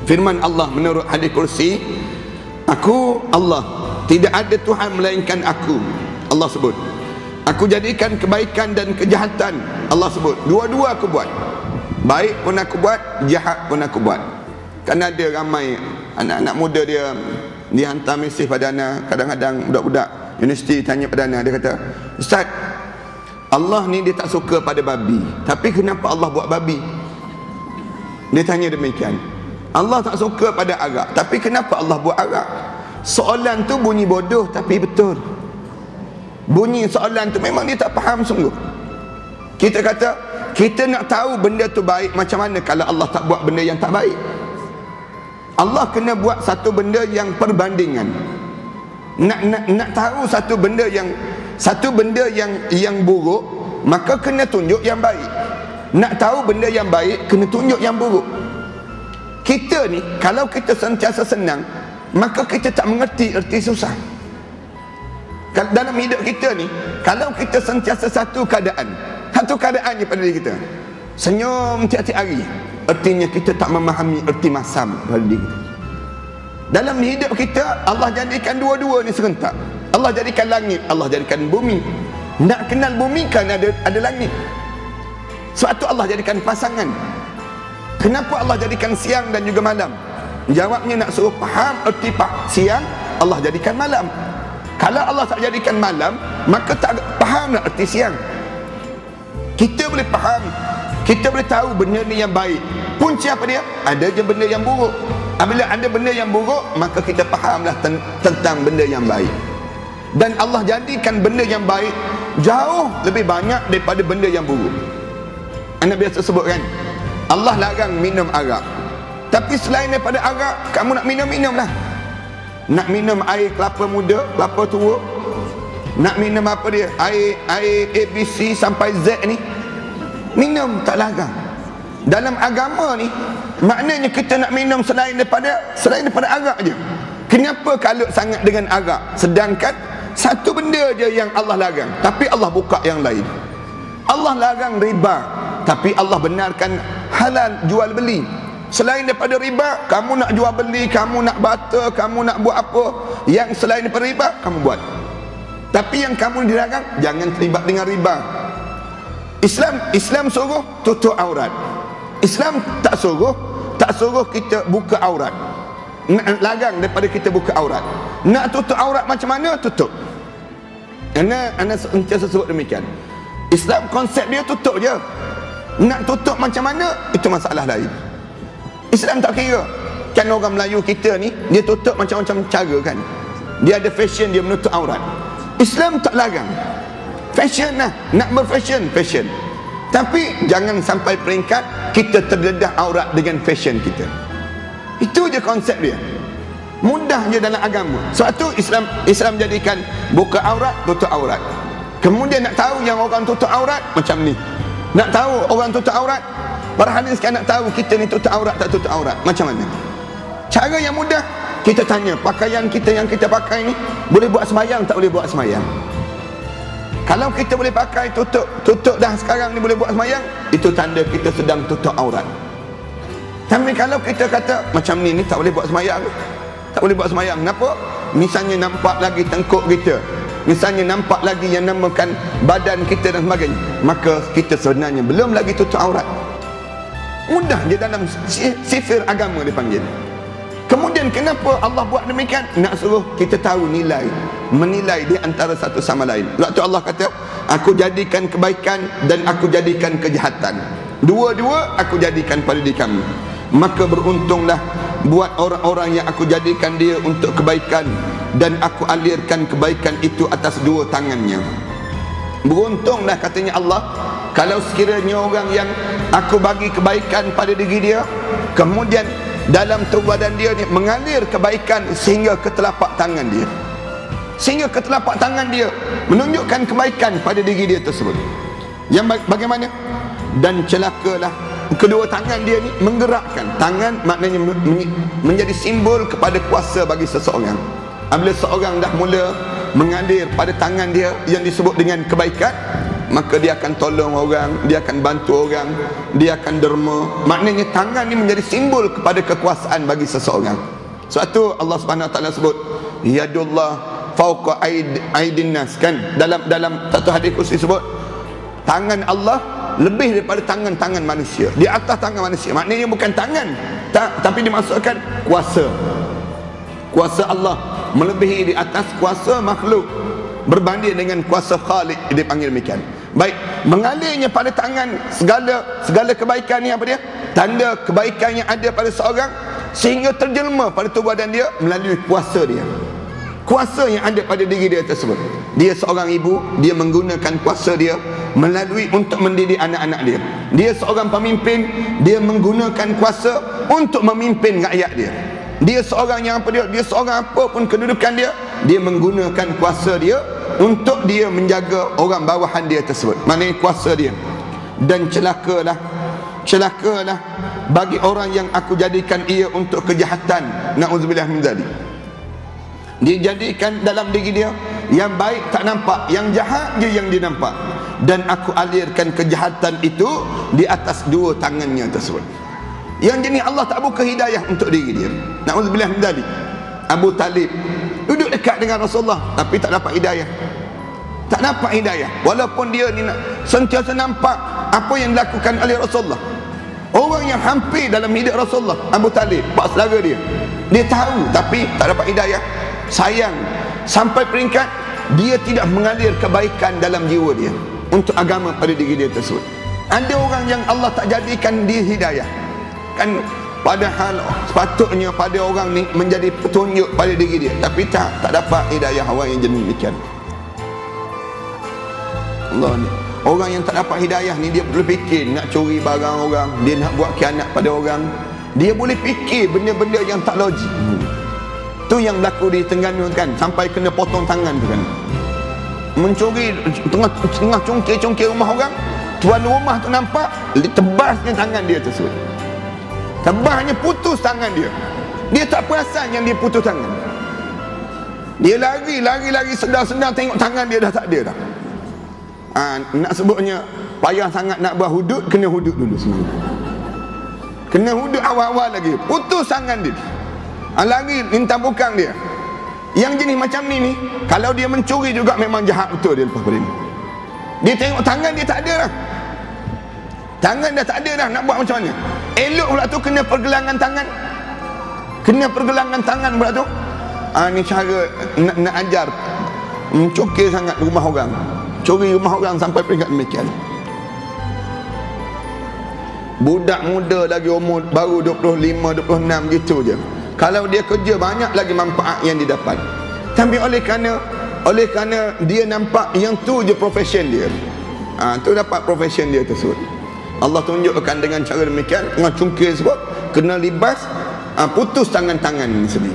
Firman Allah menurut hadis kursi, aku Allah, tidak ada Tuhan melainkan aku. Allah sebut. Aku jadikan kebaikan dan kejahatan. Allah sebut. Dua-dua aku buat. Baik pun aku buat, jahat pun aku buat. Kan ada ramai anak-anak muda dia hantar mesej pada ana, kadang-kadang budak-budak universiti tanya pada ana, dia kata, Ustaz, Allah ni dia tak suka pada babi, tapi kenapa Allah buat babi? Dia tanya demikian. Allah tak suka pada arak, tapi kenapa Allah buat arak? Soalan tu bunyi bodoh tapi betul. Bunyi soalan tu memang dia tak faham sungguh. Kita kata kita nak tahu benda tu baik macam mana kalau Allah tak buat benda yang tak baik. Allah kena buat satu benda yang perbandingan. Nak tahu satu benda yang buruk, maka kena tunjuk yang baik. Nak tahu benda yang baik, kena tunjuk yang buruk. Kita ni kalau kita sentiasa senang, maka kita tak mengerti erti susah. Dalam hidup kita ni, kalau kita sentiasa satu keadaan je pada diri kita, senyum tiap-tiap hari, artinya kita tak memahami erti masam pada diri kita. Dalam hidup kita, Allah jadikan dua-dua ni serentak. Allah jadikan langit, Allah jadikan bumi. Nak kenal bumi kan ada langit. Sebab tu Allah jadikan pasangan. Kenapa Allah jadikan siang dan juga malam? Jawabnya nak suruh faham erti siang, Allah jadikan malam. Kalau Allah tak jadikan malam, maka tak faham nak erti siang. Kita boleh faham, kita boleh tahu benda ni yang baik. Punca apa dia? Ada je benda yang buruk. Apabila ada benda yang buruk, maka kita fahamlah tentang benda yang baik. Dan Allah jadikan benda yang baik jauh lebih banyak daripada benda yang buruk. Anda biasa sebut kan, Allah larang minum arak, tapi selain daripada arak, kamu nak minum-minumlah. Nak minum air kelapa muda, kelapa tua, nak minum apa dia, air ABC sampai Z ni, minum, tak larang. Dalam agama ni, maknanya kita nak minum selain daripada arak je. Kenapa kalut sangat dengan arak? Sedangkan satu benda je yang Allah larang, tapi Allah buka yang lain. Allah larang riba, tapi Allah benarkan halal jual beli. Selain daripada riba, kamu nak jual beli, kamu nak barter, kamu nak buat apa yang selain daripada riba, kamu buat. Tapi yang kamu dilarang, jangan terlibat dengan riba. Islam suruh tutup aurat. Islam tak suruh kita buka aurat. Nak larang daripada kita buka aurat. Nak tutup aurat macam mana? Tutup. Anda sentiasa sebut demikian. Islam konsep dia tutup je. Nak tutup macam mana, itu masalah lain. Islam tak kira. Kan orang Melayu kita ni, dia tutup macam-macam cara kan. Dia ada fashion, dia menutup aurat. Islam tak larang. Fashion lah, nak berfashion, fashion. Tapi jangan sampai peringkat kita terdedah aurat dengan fashion kita. Itu je konsep dia. Mudah je dalam agama. Sebab tu Islam jadikan buka aurat, tutup aurat. Kemudian nak tahu yang orang tutup aurat macam ni. Nak tahu orang tutup aurat, para hadis kan nak tahu kita ni tutup aurat tak tutup aurat macam mana? Cara yang mudah, kita tanya, pakaian kita yang kita pakai ni boleh buat sembahyang tak boleh buat sembahyang? Kalau kita boleh pakai tutup dah sekarang ni boleh buat sembahyang, itu tanda kita sedang tutup aurat. Tapi kalau kita kata macam ni tak boleh buat sembahyang, tak boleh buat sembahyang. Kenapa? Misalnya nampak lagi tengkuk kita, misalnya nampak lagi yang namakan badan kita dan sebagainya, maka kita sebenarnya belum lagi tutup aurat. Mudah je dalam sifir agama dipanggil. Kemudian kenapa Allah buat demikian? Nak suruh kita tahu nilai, menilai di antara satu sama lain. Waktu Allah kata, aku jadikan kebaikan dan aku jadikan kejahatan, dua-dua aku jadikan pada diri kamu. Maka beruntunglah buat orang-orang yang aku jadikan dia untuk kebaikan dan aku alirkan kebaikan itu atas dua tangannya. Beruntunglah katanya Allah kalau sekiranya orang yang aku bagi kebaikan pada diri dia, kemudian dalam tubuh badan dia ni mengalir kebaikan sehingga ke telapak tangan dia, sehingga ke telapak tangan dia menunjukkan kebaikan pada diri dia tersebut. Yang bagaimana? Dan celakalah kedua tangan dia ni menggerakkan. Tangan maknanya menjadi simbol kepada kuasa bagi seseorang. Apabila seorang dah mula mengalir pada tangan dia yang disebut dengan kebaikan, maka dia akan tolong orang, dia akan bantu orang, dia akan derma. Maknanya tangan ni menjadi simbol kepada kekuasaan bagi seseorang. Sebab tu Allah Subhanahu Wa Taala sebut yadullah fauqa aidin nas, kan? Dalam satu hadis kursi sebut tangan Allah lebih daripada tangan-tangan manusia, di atas tangan manusia. Maknanya bukan tangan tapi dimaksudkan kuasa Allah melebihi di atas kuasa makhluk, berbanding dengan kuasa Khaliq, dia panggil demikian. Baik, mengalirnya pada tangan segala kebaikan ni apa dia? Tanda kebaikan yang ada pada seorang, sehingga terjelma pada tubuh badan dia melalui kuasa dia. Kuasa yang ada pada diri dia tersebut. Dia seorang ibu, dia menggunakan kuasa dia melalui untuk mendidik anak-anak dia. Dia seorang pemimpin, dia menggunakan kuasa untuk memimpin rakyat dia. Dia seorang yang apa dia seorang apapun kedudukan dia, dia menggunakan kuasa dia untuk dia menjaga orang bawahan dia tersebut. Maknanya kuasa dia. Dan celakalah bagi orang yang aku jadikan ia untuk kejahatan. Na'udzubillah min dzalik. Dia jadikan dalam diri dia yang baik tak nampak, yang jahat je yang dia nampak. Dan aku alirkan kejahatan itu di atas dua tangannya tersebut. Yang jenis Allah tak buka hidayah untuk diri dia. Na'udzubillah min dzalik. Abu Talib duduk dekat dengan Rasulullah tapi tak dapat hidayah. Tak dapat hidayah walaupun dia ni sentiasa nampak apa yang dilakukan oleh Rasulullah. Orang yang hampir dalam hidup Rasulullah, Abu Talib, pak saudara dia tahu tapi tak dapat hidayah. Sayang, sampai peringkat dia tidak mengalir kebaikan dalam jiwa dia untuk agama pada diri dia tersebut. Ada orang yang Allah tak jadikan dia hidayah, kan? Padahal sepatutnya pada orang ni menjadi petunjuk pada diri dia, tapi tak dapat hidayah. Orang yang jenis demikian, Allah ni, orang yang tak dapat hidayah ni, dia boleh fikir nak curi barang orang, dia nak buat khianat pada orang, dia boleh fikir benda-benda yang tak logik. Tu yang berlaku di Terengganu kan, sampai kena potong tangan tu kan. Mencuri tengah cungkir rumah orang, tuan rumah tu nampak, tebasnya tangan dia tersebut. Tebasnya putus tangan dia. Dia tak perasan yang dia putus tangan. Dia lari sedar-sedar tengok tangan dia dah tak ada dah. Nak sebutnya payah sangat nak buat hudud, kena hudud dulu semua. Kena hudud awal-awal lagi, putus tangan dia. Lagi lintang bukang dia. Yang jenis macam ni kalau dia mencuri juga memang jahat betul dia lepas pada ni. Dia tengok tangan dia tak ada dah. Tangan dah tak ada dah, nak buat macam mana? Elok pula tu kena pergelangan tangan. Kena pergelangan tangan pula tu. Ni cara nak ajar mencukir sangat rumah orang. Curi rumah orang sampai peringkat demikian. Budak muda lagi umur baru 25, 26 gitu je. Kalau dia kerja banyak lagi manfaat yang didapat. Tapi oleh kerana dia nampak yang tu je profession dia. Tu dapat profession dia tersebut. Allah tunjukkan dengan cara demikian, dengan cungkir sebab kena libas, putus tangan-tangan ini sendiri.